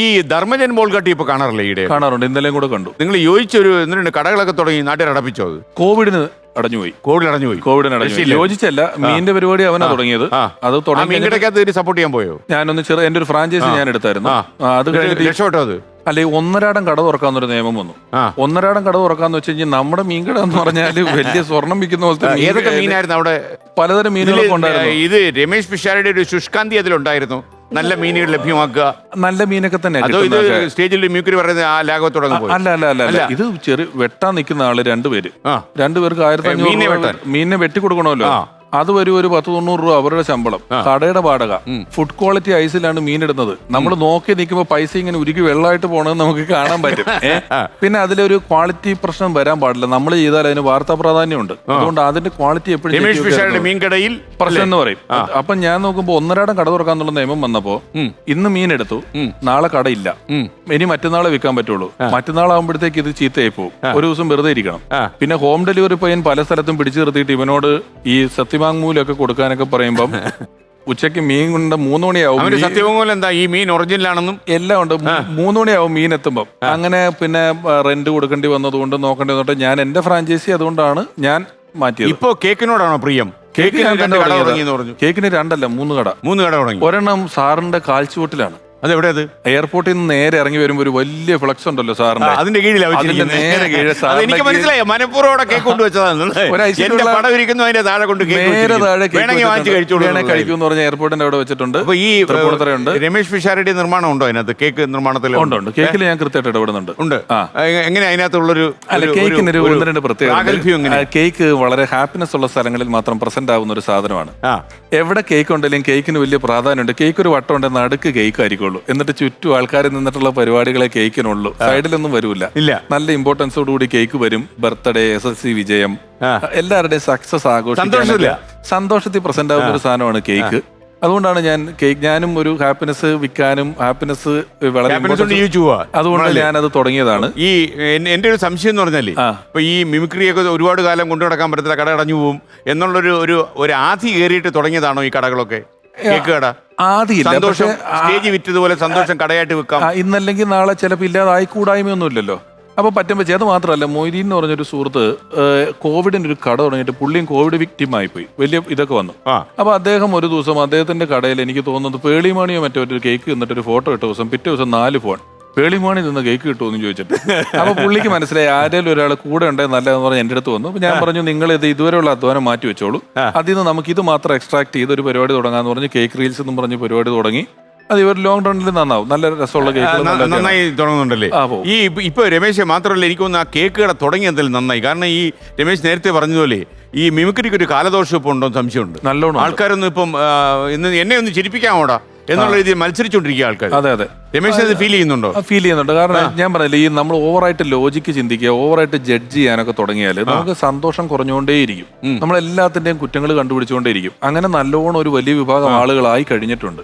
ഈ ധർമ്മജൻ ബോൾഗട്ടി ഇപ്പൊ കാണാറില്ലേ ഈടെ? കാണാറുണ്ട്, ഇന്നലെയും കൂടെ കണ്ടു. നിങ്ങൾ യോജിച്ചൊരു എന്തിനുണ്ട് കടകളൊക്കെ തുടങ്ങി നാട്ടിൽ അടപ്പിച്ചോ? അത് കോവിഡിന് അടഞ്ഞുപോയി. കോവിഡിന് അടഞ്ഞു. യോജിച്ചല്ല, മീനിന്റെ പരിപാടി അവനാ തുടങ്ങിയത്. അത് തുടങ്ങി സപ്പോർട്ട് ചെയ്യാൻ പോയോ? ഞാനൊന്ന് എന്റെ ഒരു ഫ്രാഞ്ചൈസി ഞാൻ എടുത്തായിരുന്നു. അത് കഴിഞ്ഞിട്ട് രക്ഷപ്പെട്ടോ അത്? അല്ലെ, ഒന്നരാടം കട തുറക്കാന്നൊരു നിയമം വന്നു. ഒന്നരാടം കട തുറക്കാന്ന് വെച്ച് കഴിഞ്ഞാൽ നമ്മുടെ മീൻകട എന്ന് പറഞ്ഞാല് വലിയ സ്വർണം വിൽക്കുന്ന പോലത്തെ ഏതൊക്കെ മീനായിരുന്നു അവിടെ? പലതരം മീനുകളൊക്കെ ഉണ്ടായിരുന്നു. ഇത് രമേശ് പിഷാരയുടെ ഒരു ശുഷ്കാന്തി അതിലുണ്ടായിരുന്നു. നല്ല മീനുകൾ ലഭ്യമാക്കുക, നല്ല മീനൊക്കെ തന്നെ. സ്റ്റേജിൽ മ്യൂക്കറി പറയുന്ന ആ ലാഘവത്തോടെ അല്ല, ഇത് ചെറിയ വെട്ടാൻ നിൽക്കുന്ന ആള് രണ്ടുപേർക്ക് 1500 മീനിനെ വെട്ടി കൊടുക്കണമല്ലോ. അത് വരും ഒരു 10-90 രൂപ അവരുടെ ശമ്പളം, കടയുടെ വാടക, ഫുഡ് ക്വാളിറ്റി ഐസിലാണ് മീൻ ഇടുന്നത്. നമ്മൾ നോക്കി നിൽക്കുമ്പോൾ പൈസ ഇങ്ങനെ ഉരുക്കി വെള്ളമായിട്ട് പോകണമെന്ന് നമുക്ക് കാണാൻ പറ്റും. പിന്നെ അതിലൊരു ക്വാളിറ്റി പ്രശ്നം വരാൻ പാടില്ല. നമ്മൾ ചെയ്താൽ അതിന് വാർത്താ പ്രാധാന്യമുണ്ട്. അതുകൊണ്ട് അതിന്റെ ക്വാളിറ്റി എപ്പോഴും മീൻകടയിൽ പ്രശ്നം എന്ന് പറയും. അപ്പൊ ഞാൻ നോക്കുമ്പോ ഒന്നരാടം കട തുറക്കാന്നുള്ള നിയമം വന്നപ്പോ ഇന്ന് മീൻ എടുത്തു, നാളെ കടയില്ല, ഇനി മറ്റന്നാളെ വിൽക്കാൻ പറ്റുള്ളൂ. മറ്റന്നാളാകുമ്പോഴത്തേക്ക് ഇത് ചീത്തയായി പോകും. ഒരു ദിവസം വെറുതെ ഇരിക്കണം. പിന്നെ ഹോം ഡെലിവറി പയ്യൻ പല സ്ഥലത്തും പിടിച്ചു നിർത്തിയിട്ട് ഇവനോട് ഈ സത്യവാങ്മൂലൊക്കെ കൊടുക്കാനൊക്കെ പറയുമ്പം ഉച്ചയ്ക്ക് മീൻ കൊണ്ട് 3 മണിയാവും. സത്യവാങ്മൂലം എന്താ? ഈ മീൻ ഒറിജിനൽ ആണെന്നും എല്ലാം ഉണ്ട്. 3 മണിയാവും മീൻ എത്തുമ്പം. അങ്ങനെ പിന്നെ റെന്റ് കൊടുക്കേണ്ടി വന്നതുകൊണ്ട് നോക്കേണ്ടി വന്നിട്ട് ഞാൻ എന്റെ ഫ്രാഞ്ചൈസി അതുകൊണ്ടാണ് ഞാൻ മാറ്റിയത്. ഇപ്പൊ കേക്കിനോടാണോ പ്രിയം? കേക്കിന് 2 അല്ല 3 കട തുടങ്ങി. ഒരെണ്ണം സാറിന്റെ കാൽച്ചുവട്ടിലാണ്. അതെവിടെ? അത് എയർപോർട്ടിൽ നിന്ന് നേരെ ഇറങ്ങി വരുമ്പോ ഒരു വലിയ ഫ്ലക്സ് ഉണ്ടല്ലോ സാറിന്റെ, അതിന്റെ കീഴിലാണ്. നേരെ കീഴ് എനിക്ക് മനസ്സിലായി, മനഃപൂർവ്വം കേക്ക് കൊണ്ടുവച്ചതാണ്. നേരെ താഴെ കൊണ്ട് കഴിക്കും പറഞ്ഞ എയർപോർട്ടിന്റെ അവിടെ വെച്ചിട്ടുണ്ട്. അപ്പൊ ഈ രമേശ് പിഷാരടി നിർമ്മാണം ഉണ്ടോ അതിനകത്ത്? കേക്ക് നിർമ്മാണത്തിൽ ഉണ്ട്. കേക്കിൽ ഞാൻ കൃത്യമായിട്ട് ഇടപെടുന്നുണ്ട്. എങ്ങനെ അതിനകത്തുള്ളൊരു കേക്കിന് ഒരു 1-2 പ്രത്യേകത. കേക്ക് വളരെ ഹാപ്പിനെസ് ഉള്ള സ്ഥലങ്ങളിൽ മാത്രം പ്രസന്റ് ആവുന്ന ഒരു സാധനമാണ്. എവിടെ കേക്ക് ഉണ്ടെങ്കിലും കേക്കിന് വലിയ പ്രാധാന്യമുണ്ട്. കേക്ക് ഒരു വട്ടം ഉണ്ടെങ്കിൽ നടുക്ക് കേക്ക് ആയിരിക്കും. എന്നിട്ട് ചുറ്റും ആൾക്കാർ നിന്നിട്ടുള്ള പരിപാടികളെ കേക്കിനുള്ളൂ, സൈഡിലൊന്നും വരൂല. നല്ല ഇമ്പോർട്ടൻസോടുകൂടി കേക്ക് വരും. ബർത്ത്ഡേ, SSC വിജയം, എല്ലാവരുടെയും സക്സസ് ആഘോഷിക്കാൻ സന്തോഷത്തിൽ പ്രസന്റ് ആവുന്ന ഒരു സാധനമാണ് കേക്ക്. അതുകൊണ്ടാണ് ഞാനും ഒരു ഹാപ്പിനെസ് വിൽക്കാനും ഹാപ്പിനെസ് വളരെ അതുകൊണ്ട് ഞാനത് തുടങ്ങിയതാണ്. ഈ എന്റെ ഒരു സംശയം എന്ന് പറഞ്ഞാല് ഇപ്പൊ ഈ മിമിക്രിയൊക്കെ ഒരുപാട് കാലം കൊണ്ടു നടക്കാൻ പറ്റത്തില്ല, കട അടഞ്ഞു പോവും എന്നുള്ളൊരു ഒരു ആധി കയറിയിട്ട് തുടങ്ങിയതാണോ ഈ കടകളൊക്കെ? കേക്ക് കട സന്തോഷം സ്റ്റേജ് വിറ്റതുപോലെ സന്തോഷം കടയായിട്ട് വെക്കാം. ഇന്നല്ലെങ്കിൽ നാളെ ചിലപ്പോൾ ഇല്ലാതായി കൂടായ്മയൊന്നുമില്ലല്ലോ. അപ്പൊ പറ്റുമ്പോ അത് മാത്രമല്ല, മൊയ്തീൻ എന്ന് പറഞ്ഞൊരു സുഹൃത്ത് കോവിഡിന്റെ ഒരു കട തുടങ്ങിയിട്ട് പുള്ളിയും കോവിഡ് വിക്ടിം ആയിപ്പോയി. വലിയ ഇതൊക്കെ വന്നു. അപ്പൊ അദ്ദേഹം ഒരു ദിവസം അദ്ദേഹത്തിന്റെ കടയിൽ എനിക്ക് തോന്നുന്നത് പേളിമാണിയോ മറ്റോ ഒരു കേക്ക് എന്നിട്ടൊരു ഫോട്ടോ ഇട്ട ദിവസം പിറ്റേ ദിവസം 4 ഫോൺ പേളിമാണി നിന്ന് കേക്ക് കിട്ടുമെന്ന് ചോദിച്ചിട്ട്. അപ്പൊ പുള്ളിക്ക് മനസ്സിലായി ആരെങ്കിലും ഒരാൾ കൂടെ ഉണ്ടെങ്കിൽ നല്ലതെന്ന് പറഞ്ഞ് എന്റെ അടുത്ത് വന്നു. അപ്പൊ ഞാൻ പറഞ്ഞു, നിങ്ങൾ ഇത് ഇതുവരെയുള്ള അധ്വാനം മാറ്റി വെച്ചോളൂ, അതിൽ നിന്ന് നമുക്ക് ഇത് മാത്രം എക്സ്ട്രാക്ട് ചെയ്ത് ഒരു പരിപാടി തുടങ്ങാന്ന് പറഞ്ഞ് കേക്ക് റീൽസ് എന്നും പറഞ്ഞ് പരിപാടി തുടങ്ങി. അത് ഇവർ ലോങ് റണ്ണിൽ നന്നാവും. നല്ല രസമുള്ള കേക്ക് നന്നായി തുടങ്ങുന്നുണ്ടല്ലേ? ഈ ഇപ്പൊ രമേശ് മാത്രമല്ല, എനിക്കൊന്ന് ആ കേക്ക് കട തുടങ്ങിയതിൽ നന്നായി. കാരണം ഈ രമേശ് നേരത്തെ പറഞ്ഞതുപോലെ ഈ മിമിക്രിക്ക് ഒരു കാലദോഷം ഇപ്പൊ ഉണ്ടോ സംശയമുണ്ട്. നല്ലോണം ആൾക്കാരൊന്നും ഇപ്പം എന്നെ ഒന്ന് ചിരിപ്പിക്കാമോടാ എന്നുള്ള രീതിയിൽ മത്സരിച്ചുകൊണ്ടിരിക്കുക ആൾക്കാർ. അതെ. രമേശ് അത് ഫീൽ ചെയ്യുന്നുണ്ടോ? ഫീൽ ചെയ്യുന്നുണ്ട്. കാരണം ഞാൻ പറഞ്ഞില്ല, ഈ നമ്മൾ ഓവറായിട്ട് ലോജിക്ക് ചിന്തിക്കുക, ഓവറായിട്ട് ജഡ്ജ് ചെയ്യാനൊക്കെ തുടങ്ങിയാൽ നമുക്ക് സന്തോഷം കുറഞ്ഞുകൊണ്ടേയിരിക്കും. നമ്മളെല്ലാത്തിന്റെയും കുറ്റങ്ങൾ കണ്ടുപിടിച്ചുകൊണ്ടേയിരിക്കും. അങ്ങനെ നല്ലോണം ഒരു വലിയ വിഭാഗം ആളുകളായി കഴിഞ്ഞിട്ടുണ്ട്.